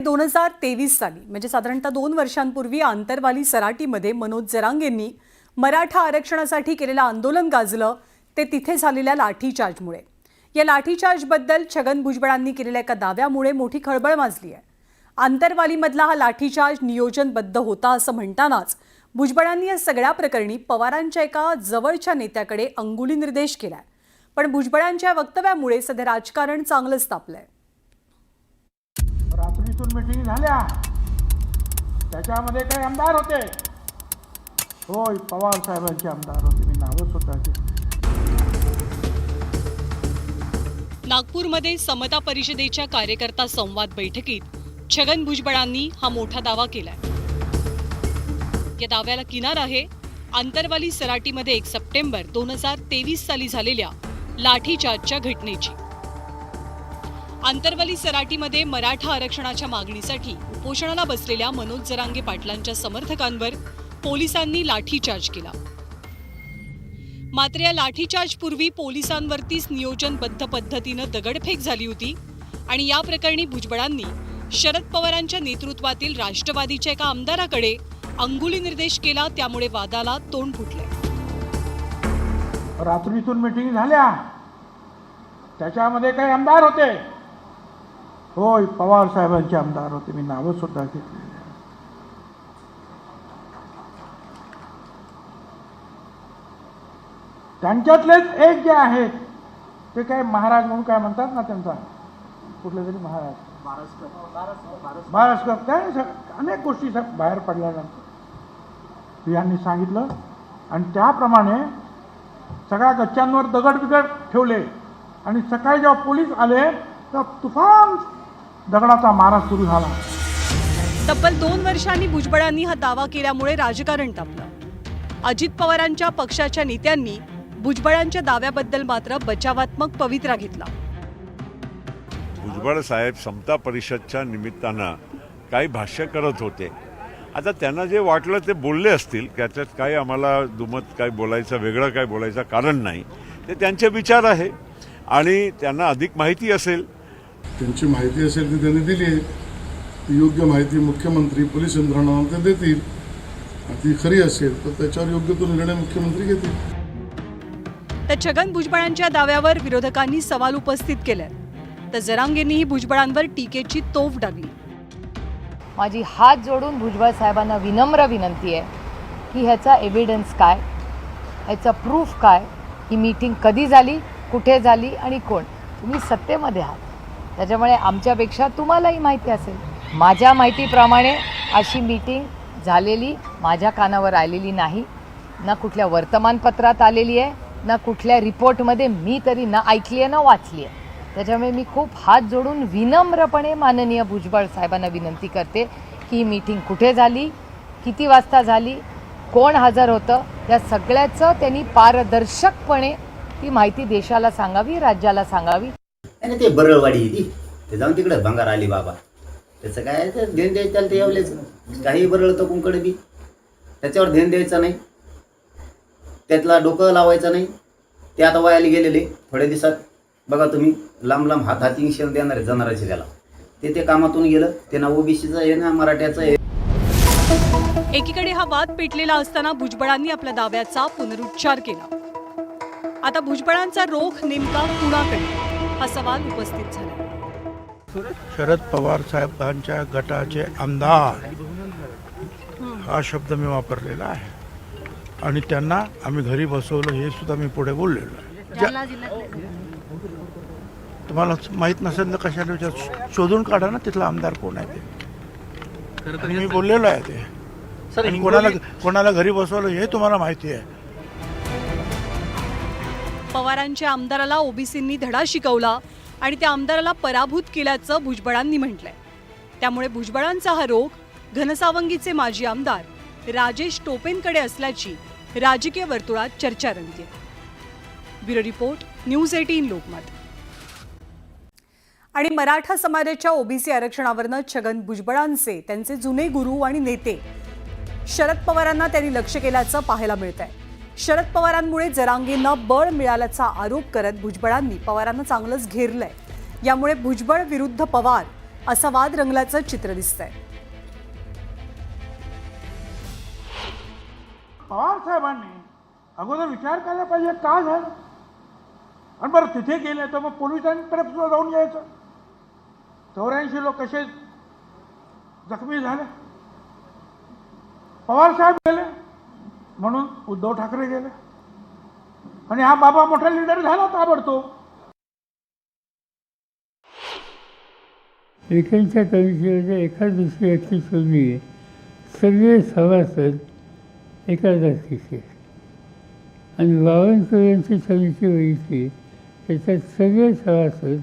2023 साली म्हणजे साधारणतः 2 वर्षांपूर्वी आंतरवाली सराटीमध्ये मनोज जरांगेंनी मराठा आरक्षणासाठी केलेलं आंदोलन गाजलं ते तिथे झालेल्या लाठीचार्जमुळे। या लाठीचार्जबद्दल छगन भुजबळांनी केलेल्या एका दाव्यामुळे मोठी खळबळ माजली आहे। आंतरवालीमधला हा लाठीचार्ज नियोजनबद्ध होता असं म्हणतानाच भुजबळांनी या सगळ्या प्रकरणी पवारांच्या एका जवळच्या नेत्याकडे अंगुली निर्देश केलाय। पण भुजबळांच्या वक्तव्यामुळे सध्या राजकारण चांगलंच तापलंय। रात्रीतून मीटिंग झाल्या, त्याच्यामध्ये काही आमदार होते। होय, पवार साहेबांचे आमदार होते, मी नावच स्वतःचे। नागपूरमध्ये समता परिषदेच्या कार्यकर्ता संवाद बैठकीत छगन भुजबळांनी हा मोठा दावा केलाय। या दाव्याला किनार आहे आंतरवाली सराटीमध्ये 1 सप्टेंबर 2023 साली झालेल्या लाठीचार्जच्या घटनेची। आंतरवाली सराटीमध्ये मराठा आरक्षणाच्या मागणीसाठी उपोषणाला बसलेल्या मनोज जरांगे पाटलांच्या समर्थकांवर पोलिसांनी लाठीचार्ज केला। मात्र या लाठीचार्ज पूर्वी पोलिसांवरतीच नियोजनबद्ध पद्धतीनं दगडफेक झाली होती आणि या प्रकरणी भुजबळांनी शरद पवारांच्या नेतृत्वातील राष्ट्रवादीच्या एका आमदाराकडे अंगुली निर्देश केला, त्यामुळे वादाला तोंड फुटले। रात्रीतून मीटिंग झाल्या, त्याच्यामध्ये काही आमदार होते। होय, पवार साहेबांचे आमदार होते, मी नावच स्वतः घेतले। त्यांच्यातलेच एक जे आहेत ते काय महाराज म्हणून काय म्हणतात ना, त्यांचा कुठले तरी महाराज महाराष्ट्र काय अनेक गोष्टी बाहेर पडल्यानंतर यांनी सांगितलं आणि त्याप्रमाणे सगळ्या गच्च्यांवर दगड ठेवले आणि सकाळी जेव्हा पोलीस आले तर तुफान दगडाचा मारा सुरू झाला। तब्बल 2 वर्षांनी भुजबळांनी हा दावा केल्यामुळे राजकारण तापलं। अजित पवारांच्या पक्षाच्या नेत्यांनी भुजबळांच्या दाव्याबद्दल मात्र बचावात्मक पवित्रा घेतला। भुजबळ साहेब समता परिषदच्या निमित्तानं काही भाष्य करत होते। आता त्यांना जे वाटलं ते बोलले असतील, त्याच्यात काही आम्हाला दुमत काय बोलायचं, वेगळं काय बोलायचं कारण नाही। ते त्यांचे विचार आहे आणि त्यांना अधिक माहिती असेल, त्यांची माहिती असेल ती त्यांनी दिली आहे। योग्य माहिती मुख्यमंत्री पोलीस यंत्रणांना ते देतील, ती खरी असेल तर त्याच्यावर योग्य तो निर्णय मुख्यमंत्री घेतील। तर छगन भुजबळांच्या दाव्यावर विरोधकांनी सवाल उपस्थित केले, तर जरांगेंनीही भुजबळांवर टीकेची तोफ डागली। माझी हात जोडून भुजबळ साहेबांना विनम्र विनंती आहे की ह्याचा एव्हिडन्स काय, ह्याचा प्रूफ काय, ही मीटिंग कधी झाली, कुठे झाली आणि कोण। तुम्ही सत्तेमध्ये आहात, त्याच्यामुळे आमच्यापेक्षा तुम्हालाही माहिती असेल। माझ्या माहितीप्रमाणे अशी मीटिंग झालेली माझ्या कानावर आलेली नाही, ना कुठल्या वर्तमानपत्रात आलेली आहे, ना कुठल्या रिपोर्टमध्ये मी तरी ना ऐकली आहे ना वाचली आहे। त्याच्यामुळे मी खूप हात जोडून विनम्रपणे माननीय भुजबळ साहेबांना विनंती करते की ही मीटिंग कुठे झाली, किती वाजता झाली, कोण हजर होतं, या सगळ्याचं त्यांनी पारदर्शकपणे ती माहिती देशाला सांगावी, राज्याला सांगावी। आणि ते बरळवाडी ती ते जाऊन तिकडे भंगार आली बाबा, त्याचं काय तर ध्यान द्यायचं, ते एवढेच काही बरळतं कुंकडे बी त्याच्यावर ध्यान द्यायचं नाही, त्यातला डोकं लावायचं नाही। ते आता वायाला गेलेले थोड्या दिवसात बघा तुम्ही, लांब लांब हाती शेण देणारे जाणाराचे त्याला ते कामातून गेलं, ते ना ओबीसीचं आहे ना मराठ्याचं आहे। एकीकडे हा वाद पेटलेला असताना भुजबळांनी आपल्या दाव्याचा पुनरुच्चार केला। आता भुजबळांचा रोख नेमका कुणाकडे, हा सवाल उपस्थित झाला। शरद पवार साहेबांच्या गटाचे आमदार हा शब्द मी वापरलेला आहे आणि त्यांना आम्ही घरी बसवलं हे सुद्धा मी पुढे बोललेलो आहे। तुम्हाला माहित नसेल तर कशाला विचार, शोधून काढा ना तिथला आमदार कोण आहे ते। मी बोललेलो आहे ते, आणि कोणाला घरी बसवलं हे तुम्हाला माहिती आहे। पवारांच्या आमदाराला ओबीसींनी धडा शिकवला आणि त्या आमदाराला पराभूत केल्याचं भुजबळांनी म्हटलंय। त्यामुळे भुजबळांचा हा रोख घनसावंगीचे माजी आमदार राजेश टोपेंकडे असल्याची राजकीय वर्तुळात चर्चा रंगते। Bureau report, news 18 Lokmat. आणि मराठा समाजाच्या ओबीसी आरक्षणावरनं छगन भुजबळांचे त्यांचे जुने गुरु आणि नेते शरद पवारांना त्यांनी लक्ष केल्याचं पाहायला मिळतंय। शरद पवारांमुळे जरांगेंना बळ मिळाल्याचा आरोप करत भुजबळांनी पवारांना चांगलंच घेरलंय। यामुळे भुजबळ विरुद्ध पवार असा वाद रंगल्याचं चित्र दिसतंय. पवार साहेबांनी अगोदर विचार करायला पाहिजे का झालं, आणि बरं तिथे गेले तर मग पोलिसांकडे सुद्धा जाऊन यायचं. 84 लोक कसे जखमी झाले, पवार साहेब गेले म्हणून उद्धव ठाकरे गेले, आणि हा बाबा मोठा लीडर झाला ताबडतोब. एकांच्या कमिटीमध्ये एखाद दुसरी व्यक्ती शोधली आहे, सगळे सभासद एका जातीचे, आणि बावनकुळ्यांची समिती बघितली त्याच्यात सगळे सभासद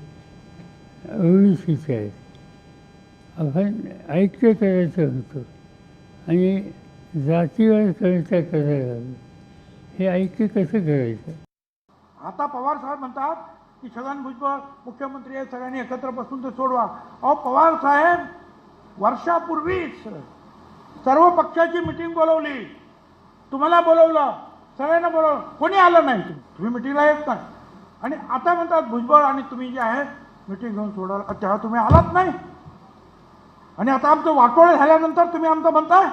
ओबीसीचे आहेत. आपण ऐक्य करायचं होतं आणि जातीवाद करायचा करायला हवं. हे ऐक्य कसं करायचं? आता पवार साहेब म्हणतात की छगन भुजबळ मुख्यमंत्री आहे, सगळ्यांनी एकत्र बसून ते सोडवा. अहो पवार साहेब वर्षापूर्वीच सर्व पक्षाची मिटिंग बोलवली, तुम्हाला बोलवलं, सगळ्यांना बोलवलं, कोणी आलं नाही. तुम्ही मिटिंगला येत नाही, आणि आता म्हणतात भुजबळ आणि तुम्ही जे आहे मिटिंग घेऊन सोडाल, तेव्हा तुम्ही आलात नाही, आणि आता आमचं वाटोळ झाल्यानंतर तुम्ही आमचं म्हणताय.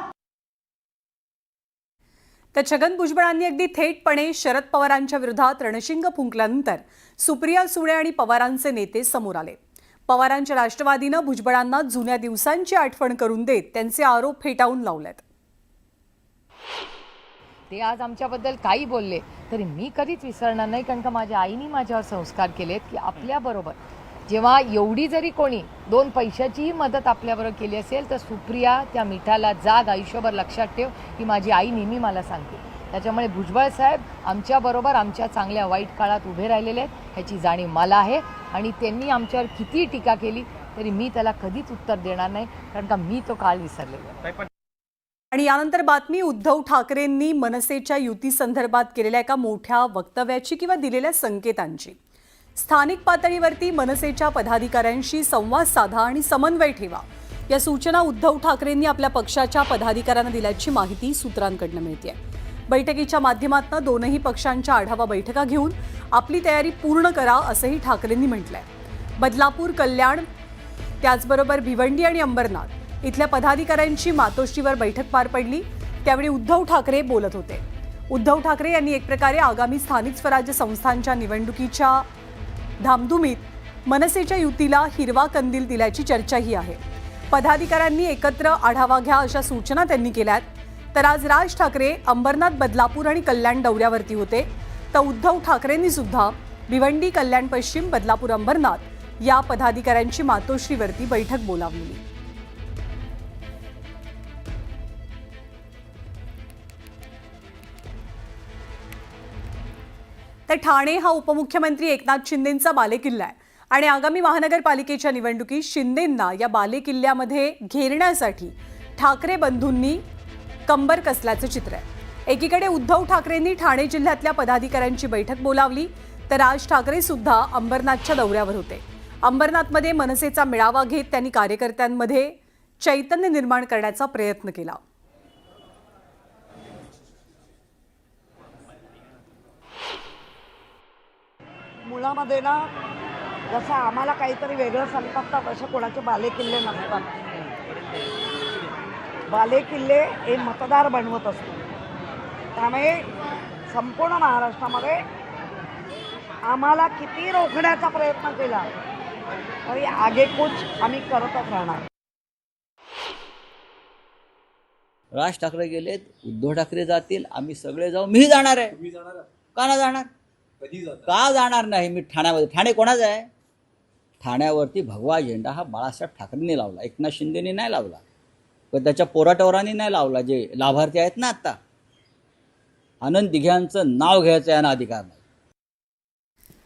तर छगन भुजबळांनी अगदी थेटपणे शरद पवारांच्या विरोधात रणशिंग फुंकल्यानंतर सुप्रिया सुळे आणि पवारांचे नेते समोर आले. पवारांच्या राष्ट्रवादीनं भुजबळांना जुन्या दिवसांची आठवण करून देत त्यांचे आरोप फेटाळून लावलेत. ते आज आमच्याबद्दल काही बोलले तरी मी कधीच विसरणार नाही, कारण का माझ्या आईने माझ्यावर संस्कार केलेत की आपल्याबरोबर जेव्हा एवढी जरी कोणी 2 पैशाचीही मदत आपल्याबरोबर केली असेल तर सुप्रिया त्या मिठाला जाग आयुष्यभर लक्षात ठेव, ही माझी आई नेहमी मला सांगते. त्याच्यामुळे भुजबळ साहेब आमच्याबरोबर आमच्या चांगल्या वाईट काळात उभे राहिलेले आहेत, ह्याची जाणीव मला आहे. आणि त्यांनी आमच्यावर किती टीका केली तरी मी त्याला कधीच उत्तर देणार नाही, कारण का मी तो काळ विसरलेला आहे. आणि यानंतर बातमी उद्धव ठाकरेंनी मनसेच्या युती संदर्भात केलेल्या एका मोठ्या वक्तव्याची किंवा दिलेल्या संकेतांची. स्थानिक पातळीवरती मनसेच्या पदाधिकाऱ्यांशी संवाद साधा आणि समन्वय ठेवा, या सूचना उद्धव ठाकरेंनी आपल्या पक्षाच्या पदाधिकाऱ्यांना दिल्याची माहिती सूत्रांकडून मिळते. बैठकीच्या माध्यमातून दोनही पक्षांच्या आढावा बैठका घेऊन आपली तयारी पूर्ण करा असंही ठाकरेंनी म्हटलंय. बदलापूर, कल्याण, त्याचबरोबर भिवंडी आणि अंबरनाथ इथल्या पदाधिकाऱ्यांची मातोश्रीवर बैठक पार पडली. त्यावेळी उद्धव ठाकरे बोलत होते. उद्धव ठाकरे यांनी एक प्रकारे आगामी स्थानिक स्वराज्य संस्थांच्या निवडणुकीच्या धामधुमीत मनसेच्या युतीला हिरवा कंदील दिल्याची चर्चाही आहे. पदाधिकाऱ्यांनी एकत्र आढावा घ्या अशा सूचना त्यांनी केल्यात. तर आज राज ठाकरे अंबरनाथ, बदलापूर आणि कल्याण दौऱ्यावरती होते. तर उद्धव ठाकरेंनी सुद्धा भिवंडी, कल्याण पश्चिम, बदलापूर, अंबरनाथ या पदाधिकाऱ्यांची मातोश्रीवरती बैठक बोलावली. तर ठाणे हा उपमुख्यमंत्री एकनाथ शिंदेंचा बालेकिल्ला आहे आणि आगामी महानगरपालिकेच्या निवडणुकीत शिंदेंना या बालेकिल्ल्यामध्ये घेरण्यासाठी ठाकरे बंधूंनी कंबर कसल्याचं चित्र आहे. एकीकडे उद्धव ठाकरेंनी ठाणे जिल्ह्यातल्या पदाधिकाऱ्यांची बैठक बोलावली, तर राज ठाकरे सुद्धा अंबरनाथच्या दौऱ्यावर होते. अंबरनाथमध्ये मनसेचा मेळावा घेत त्यांनी कार्यकर्त्यांमध्ये चैतन्य निर्माण करण्याचा प्रयत्न केला. मुळामध्ये ना जसं आम्हाला काहीतरी वेगळं सांगतात असे कोणाचे बालेकिल्ले नसतात. बालेकिल्ले हे मतदार बनवत असतो. त्यामुळे संपूर्ण महाराष्ट्रामध्ये आम्हाला किती रोखण्याचा प्रयत्न केला तरी आगेकूच आम्ही करतच राहणार. राज ठाकरे गेलेत, उद्धव ठाकरे जातील, आम्ही सगळे जाऊ. मीही जाणार आहे. का नाही जाणार? का जाणार नाही? मी ठाण्यामध्ये. ठाणे कोणाचं आहे? ठाण्यावरती भगवा झेंडा हा बाळासाहेब ठाकरेंनी लावला, एकनाथ शिंदेनी नाही लावला, पण त्याच्या पोराटोरांनी नाही लावला. जे लाभार्थी आहेत ना, आत्ता आनंद दिघ्यांचं नाव घ्यायचं यांना अधिकार नाही.